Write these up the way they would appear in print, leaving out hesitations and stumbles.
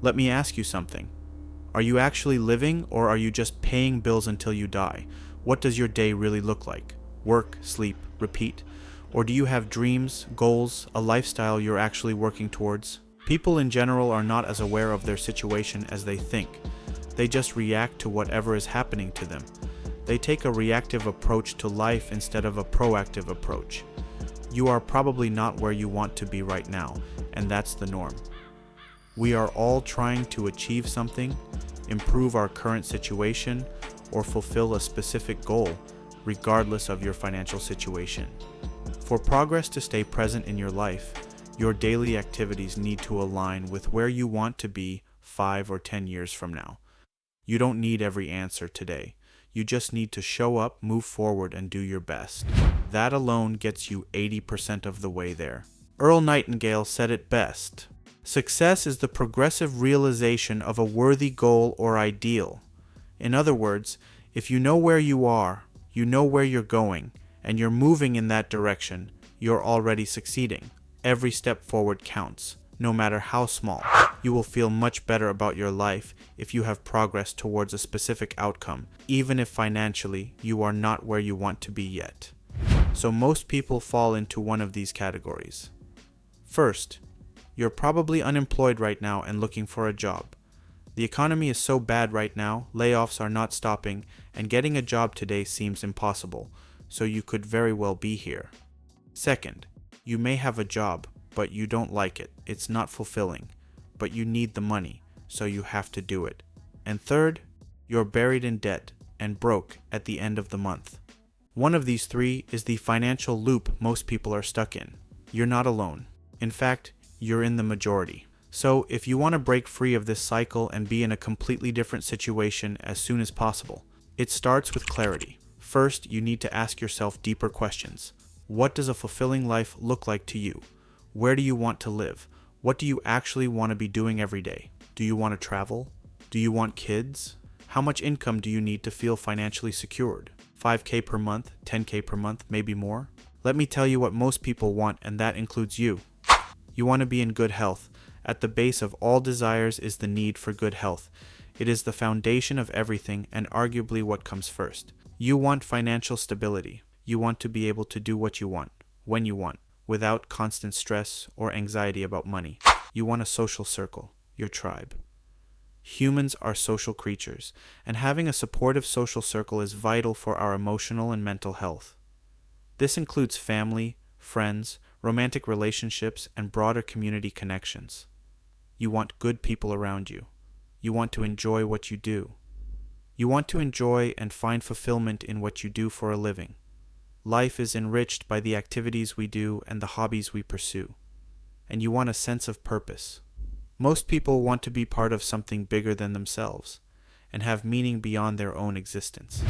Let me ask you something. Are you actually living, or are you just paying bills until you die? What does your day really look like? Work, sleep, repeat? Or do you have dreams, goals, a lifestyle you're actually working towards? People in general are not as aware of their situation as they think. They just react to whatever is happening to them. They take a reactive approach to life instead of a proactive approach. You are probably not where you want to be right now, and that's the norm. We are all trying to achieve something, improve our current situation, or fulfill a specific goal, regardless of your financial situation. For progress to stay present in your life, your daily activities need to align with where you want to be 5 or 10 years from now. You don't need every answer today. You just need to show up, move forward, and do your best. That alone gets you 80% of the way there. Earl Nightingale said it best. Success is the progressive realization of a worthy goal or ideal. In other words, if you know where you are, you know where you're going, and you're moving in that direction, you're already succeeding. Every step forward counts, no matter how small. You will feel much better about your life if you have progress towards a specific outcome, even if financially you are not where you want to be yet. So most people fall into one of these categories. First, you're probably unemployed right now and looking for a job. The economy is so bad right now, layoffs are not stopping, and getting a job today seems impossible, so you could very well be here. Second, you may have a job, but you don't like it. It's not fulfilling, but you need the money, so you have to do it. And third, you're buried in debt and broke at the end of the month. One of these three is the financial loop most people are stuck in. You're not alone. In fact, you're in the majority. So if you want to break free of this cycle and be in a completely different situation as soon as possible, it starts with clarity. First, you need to ask yourself deeper questions. What does a fulfilling life look like to you? Where do you want to live? What do you actually want to be doing every day? Do you want to travel? Do you want kids? How much income do you need to feel financially secured? 5K per month, 10K per month, maybe more? Let me tell you what most people want, and that includes you. You want to be in good health. At the base of all desires is the need for good health. It is the foundation of everything and arguably what comes first. You want financial stability. You want to be able to do what you want, when you want, without constant stress or anxiety about money. You want a social circle, your tribe. Humans are social creatures, and having a supportive social circle is vital for our emotional and mental health. This includes family, friends, romantic relationships, and broader community connections. You want good people around you. You want to enjoy what you do. You want to enjoy and find fulfillment in what you do for a living. Life is enriched by the activities we do and the hobbies we pursue. And you want a sense of purpose. Most people want to be part of something bigger than themselves and have meaning beyond their own existence.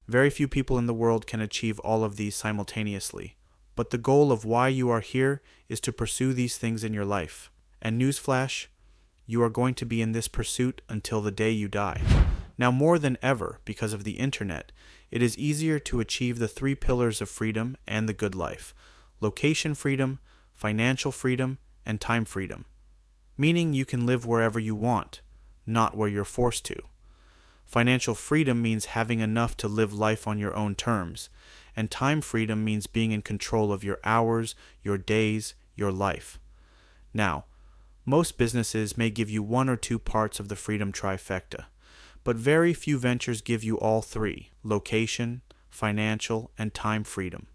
Very few people in the world can achieve all of these simultaneously, but the goal of why you are here is to pursue these things in your life. And newsflash, you are going to be in this pursuit until the day you die. Now more than ever, because of the internet, it is easier to achieve the 3 pillars of freedom and the good life: location freedom, financial freedom, and time freedom. Meaning you can live wherever you want, not where you're forced to. Financial freedom means having enough to live life on your own terms, and time freedom means being in control of your hours, your days, your life. Now, most businesses may give you 1 or 2 parts of the freedom trifecta, but very few ventures give you all 3: location, financial, and time freedom.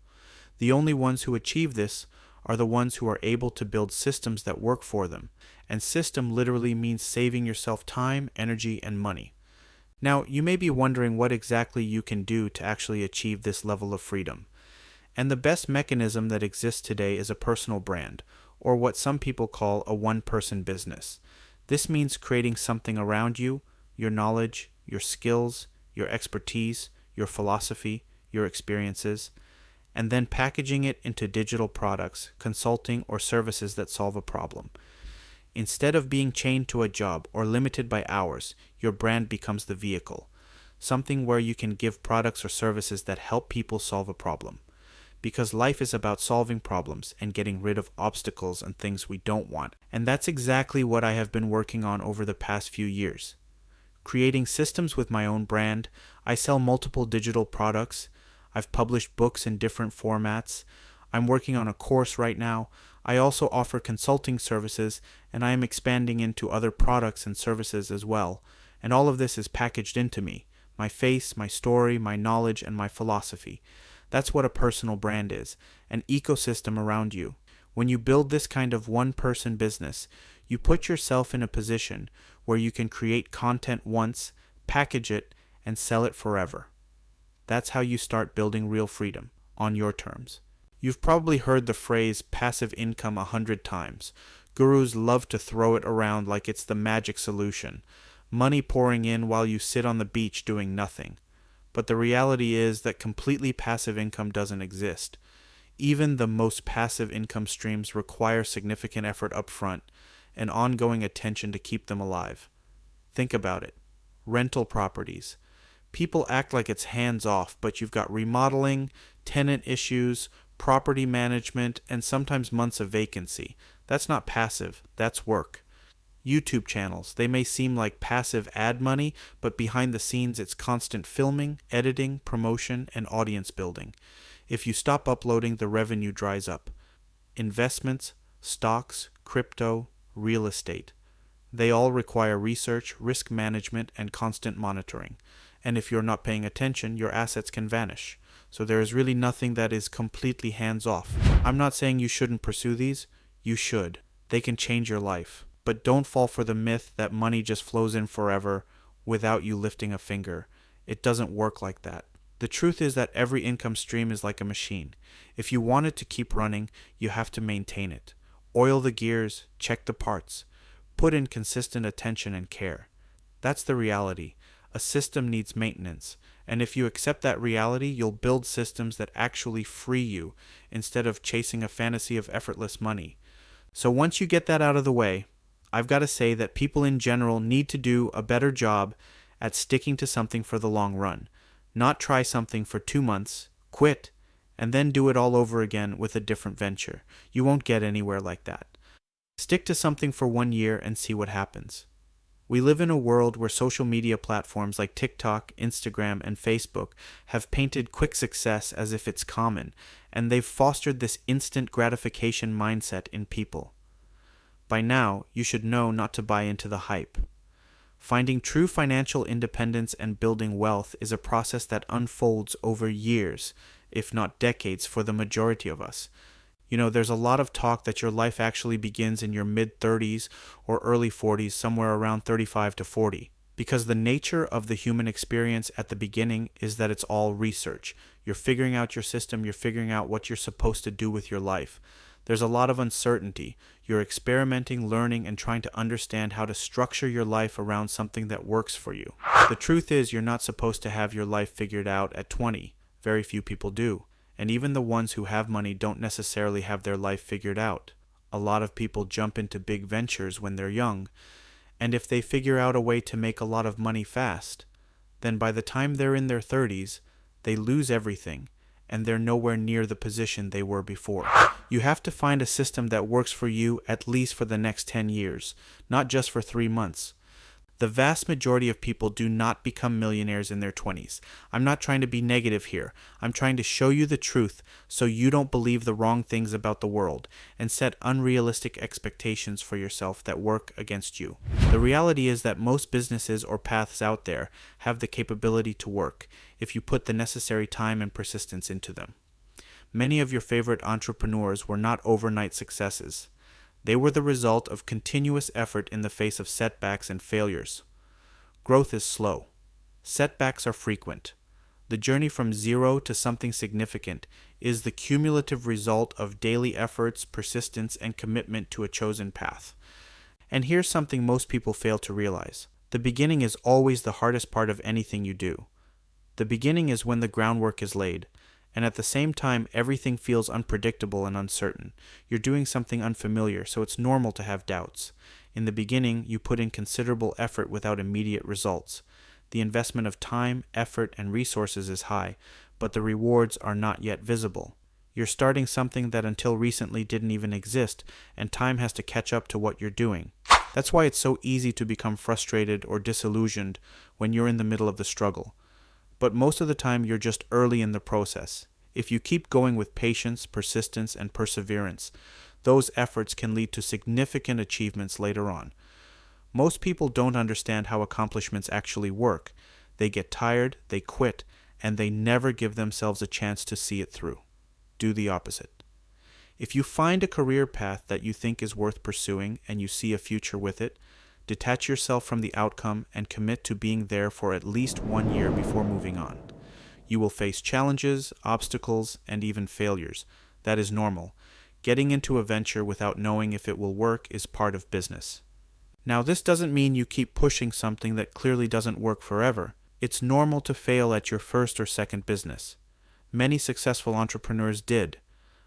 The only ones who achieve this are the ones who are able to build systems that work for them, and system literally means saving yourself time, energy, and money. Now, you may be wondering what exactly you can do to actually achieve this level of freedom. And the best mechanism that exists today is a personal brand, or what some people call a one-person business. This means creating something around you, your knowledge, your skills, your expertise, your philosophy, your experiences, and then packaging it into digital products, consulting, or services that solve a problem. Instead of being chained to a job or limited by hours, your brand becomes the vehicle, something where you can give products or services that help people solve a problem. because life is about solving problems and getting rid of obstacles and things we don't want. And that's exactly what I have been working on over the past few years. Creating systems with my own brand. I sell multiple digital products. I've published books in different formats. I'm working on a course right now. I also offer consulting services, and I am expanding into other products and services as well. And all of this is packaged into me. My face, my story, my knowledge, and my philosophy. That's what a personal brand is, an ecosystem around you. When you build this kind of one-person business, you put yourself in a position where you can create content once, package it, and sell it forever. That's how you start building real freedom, on your terms. You've probably heard the phrase passive income 100 times. Gurus love to throw it around like it's the magic solution. Money pouring in while you sit on the beach doing nothing. But the reality is that completely passive income doesn't exist. Even the most passive income streams require significant effort upfront and ongoing attention to keep them alive. Think about it. Rental properties. People act like it's hands-off, but you've got remodeling, tenant issues, property management, and sometimes months of vacancy. That's not passive, that's work. YouTube channels. They may seem like passive ad money, but behind the scenes it's constant filming, editing, promotion, and audience building. If you stop uploading, the revenue dries up. Investments, stocks, crypto, real estate. They all require research, risk management, and constant monitoring. And if you're not paying attention, your assets can vanish. So there is really nothing that is completely hands-off. I'm not saying you shouldn't pursue these. You should. They can change your life. But don't fall for the myth that money just flows in forever without you lifting a finger. It doesn't work like that. The truth is that every income stream is like a machine. If you want it to keep running, you have to maintain it. Oil the gears, check the parts. Put in consistent attention and care. That's the reality. A system needs maintenance. And if you accept that reality, you'll build systems that actually free you instead of chasing a fantasy of effortless money. So once you get that out of the way, I've got to say that people in general need to do a better job at sticking to something for the long run. Not try something for 2 months, quit, and then do it all over again with a different venture. You won't get anywhere like that. Stick to something for 1 year and see what happens. We live in a world where social media platforms like TikTok, Instagram, and Facebook have painted quick success as if it's common, and they've fostered this instant gratification mindset in people. By now, you should know not to buy into the hype. Finding true financial independence and building wealth is a process that unfolds over years, if not decades, for the majority of us. You know, there's a lot of talk that your life actually begins in your mid-30s or early 40s, somewhere around 35 to 40. Because the nature of the human experience at the beginning is that it's all research. You're figuring out your system, you're figuring out what you're supposed to do with your life. There's a lot of uncertainty. You're experimenting, learning, and trying to understand how to structure your life around something that works for you. The truth is, you're not supposed to have your life figured out at 20. Very few people do. And even the ones who have money don't necessarily have their life figured out. A lot of people jump into big ventures when they're young, and if they figure out a way to make a lot of money fast, then by the time they're in their 30s, they lose everything, and they're nowhere near the position they were before. You have to find a system that works for you at least for the next 10 years, not just for 3 months. The vast majority of people do not become millionaires in their 20s. I'm not trying to be negative here. I'm trying to show you the truth so you don't believe the wrong things about the world and set unrealistic expectations for yourself that work against you. The reality is that most businesses or paths out there have the capability to work if you put the necessary time and persistence into them. Many of your favorite entrepreneurs were not overnight successes. They were the result of continuous effort in the face of setbacks and failures. Growth is slow. Setbacks are frequent. The journey from zero to something significant is the cumulative result of daily efforts, persistence, and commitment to a chosen path. And here's something most people fail to realize. The beginning is always the hardest part of anything you do. The beginning is when the groundwork is laid. And at the same time, everything feels unpredictable and uncertain. You're doing something unfamiliar, so it's normal to have doubts. In the beginning, you put in considerable effort without immediate results. The investment of time, effort, and resources is high, but the rewards are not yet visible. You're starting something that until recently didn't even exist, and time has to catch up to what you're doing. That's why it's so easy to become frustrated or disillusioned when you're in the middle of the struggle. But most of the time, you're just early in the process. If you keep going with patience, persistence, and perseverance, those efforts can lead to significant achievements later on. Most people don't understand how accomplishments actually work. They get tired, they quit, and they never give themselves a chance to see it through. Do the opposite. If you find a career path that you think is worth pursuing and you see a future with it, detach yourself from the outcome and commit to being there for at least 1 year before moving on. You will face challenges, obstacles, and even failures. That is normal. Getting into a venture without knowing if it will work is part of business. Now, this doesn't mean you keep pushing something that clearly doesn't work forever. It's normal to fail at your first or second business. Many successful entrepreneurs did.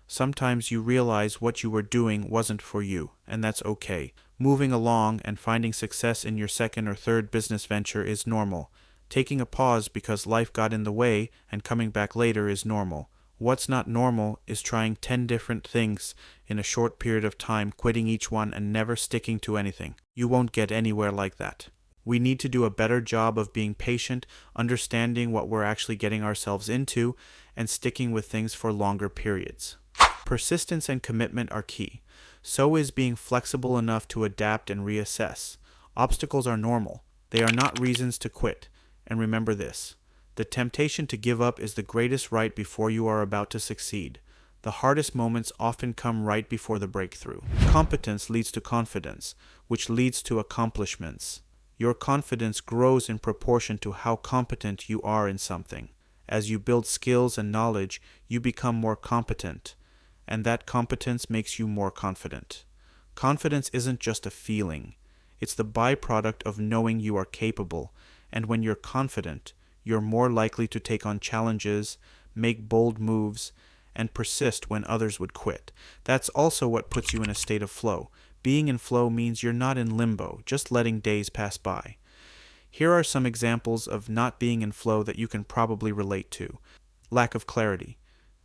Sometimes you realize what you were doing wasn't for you, and that's okay. Moving along and finding success in your second or third business venture is normal. Taking a pause because life got in the way and coming back later is normal. What's not normal is trying 10 different things in a short period of time, quitting each one and never sticking to anything. You won't get anywhere like that. We need to do a better job of being patient, understanding what we're actually getting ourselves into, and sticking with things for longer periods. Persistence and commitment are key. So is being flexible enough to adapt and reassess. Obstacles are normal. They are not reasons to quit. And remember this: the temptation to give up is the greatest right before you are about to succeed. The hardest moments often come right before the breakthrough. Competence leads to confidence, which leads to accomplishments. Your confidence grows in proportion to how competent you are in something. As you build skills and knowledge, you become more competent, and that competence makes you more confident. Confidence isn't just a feeling. It's the byproduct of knowing you are capable, and when you're confident, you're more likely to take on challenges, make bold moves, and persist when others would quit. That's also what puts you in a state of flow. Being in flow means you're not in limbo, just letting days pass by. Here are some examples of not being in flow that you can probably relate to. Lack of clarity.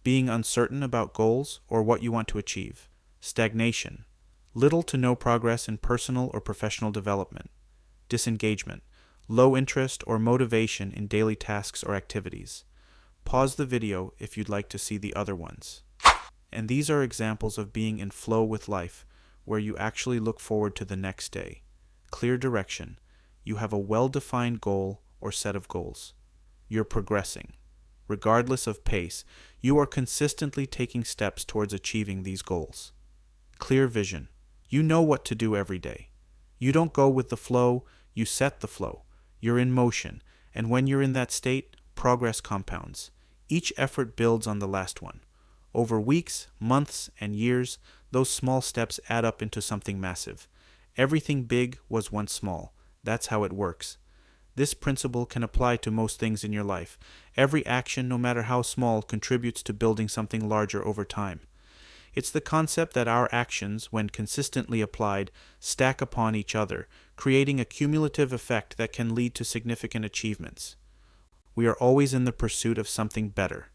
Being uncertain about goals or what you want to achieve. Stagnation. Little to no progress in personal or professional development. Disengagement. Low interest or motivation in daily tasks or activities. Pause the video if you'd like to see the other ones. And these are examples of being in flow with life, where you actually look forward to the next day. Clear direction. You have a well-defined goal or set of goals. You're progressing. Regardless of pace, you are consistently taking steps towards achieving these goals. Clear vision. You know what to do every day. You don't go with the flow, you set the flow. You're in motion, and when you're in that state, progress compounds. Each effort builds on the last one. Over weeks, months, and years, those small steps add up into something massive. Everything big was once small. That's how it works. This principle can apply to most things in your life. Every action, no matter how small, contributes to building something larger over time. It's the concept that our actions, when consistently applied, stack upon each other, creating a cumulative effect that can lead to significant achievements. We are always in the pursuit of something better.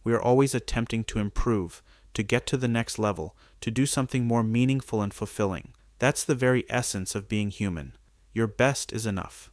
We are always attempting to improve, to get to the next level, to do something more meaningful and fulfilling. That's the very essence of being human. Your best is enough.